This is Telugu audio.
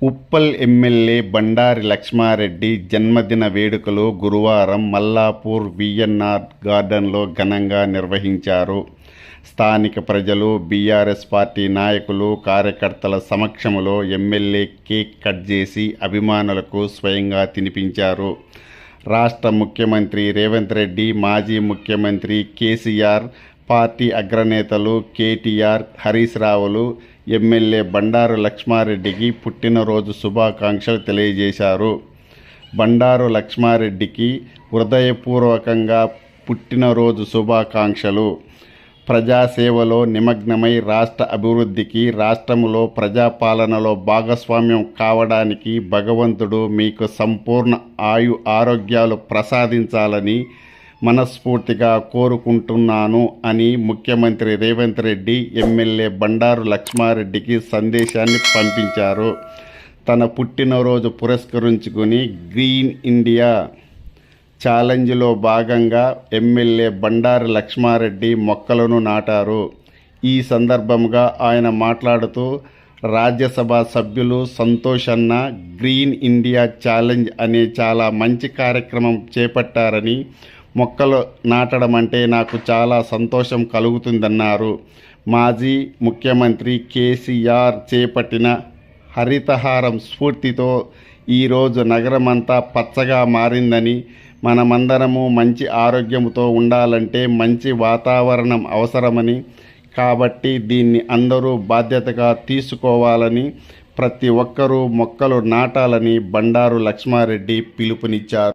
ఉప్పల్ ఎమ్మెల్యే బండారి లక్ష్మారెడ్డి జన్మదిన వేడుకలు గురువారం మల్లాపూర్ వీఎన్ఆర్ గార్డెన్లో ఘనంగా నిర్వహించారు. స్థానిక ప్రజలు, బీఆర్ఎస్ పార్టీ నాయకులు, కార్యకర్తల సమక్షంలో ఎమ్మెల్యే కేక్ కట్ చేసి అభిమానులకు స్వయంగా తినిపించారు. రాష్ట్ర ముఖ్యమంత్రి రేవంత్ రెడ్డి, మాజీ ముఖ్యమంత్రి కేసీఆర్, పార్టీ అగ్రనేతలు కేటీఆర్, హరీష్ రావులు ఎమ్మెల్యే బండారు లక్ష్మారెడ్డికి పుట్టినరోజు శుభాకాంక్షలు తెలియజేశారు. బండారు లక్ష్మారెడ్డికి హృదయపూర్వకంగా పుట్టినరోజు శుభాకాంక్షలు. ప్రజాసేవలో నిమగ్నమై రాష్ట్ర అభివృద్ధికి, రాష్ట్రంలో ప్రజాపాలనలో భాగస్వామ్యం కావడానికి భగవంతుడు మీకు సంపూర్ణ ఆరోగ్యాలు ప్రసాదించాలని మనస్ఫూర్తిగా కోరుకుంటున్నాను అని ముఖ్యమంత్రి రేవంత్ రెడ్డి ఎమ్మెల్యే బండారు లక్ష్మారెడ్డికి సందేశాన్ని పంపించారు. తన పుట్టినరోజు పురస్కరించుకుని గ్రీన్ ఇండియా ఛాలెంజ్లో భాగంగా ఎమ్మెల్యే బండారు లక్ష్మారెడ్డి మొక్కలను నాటారు. ఈ సందర్భంగా ఆయన మాట్లాడుతూ, రాజ్యసభ సభ్యులు సంతోష్ అన్న గ్రీన్ ఇండియా ఛాలెంజ్ అనే చాలా మంచి కార్యక్రమం చేపట్టారని, మొక్కలు నాటడం అంటే నాకు చాలా సంతోషం కలుగుతుందన్నారు. మాజీ ముఖ్యమంత్రి కేసీఆర్ చేపట్టిన హరితహారం స్ఫూర్తితో ఈరోజు నగరమంతా పచ్చగా మారిందని, మనమందరము మంచి ఆరోగ్యంతో ఉండాలంటే మంచి వాతావరణం అవసరమని, కాబట్టి దీన్ని అందరూ బాధ్యతగా తీసుకోవాలని, ప్రతి ఒక్కరూ మొక్కలు నాటాలని బండారు లక్ష్మారెడ్డి పిలుపునిచ్చారు.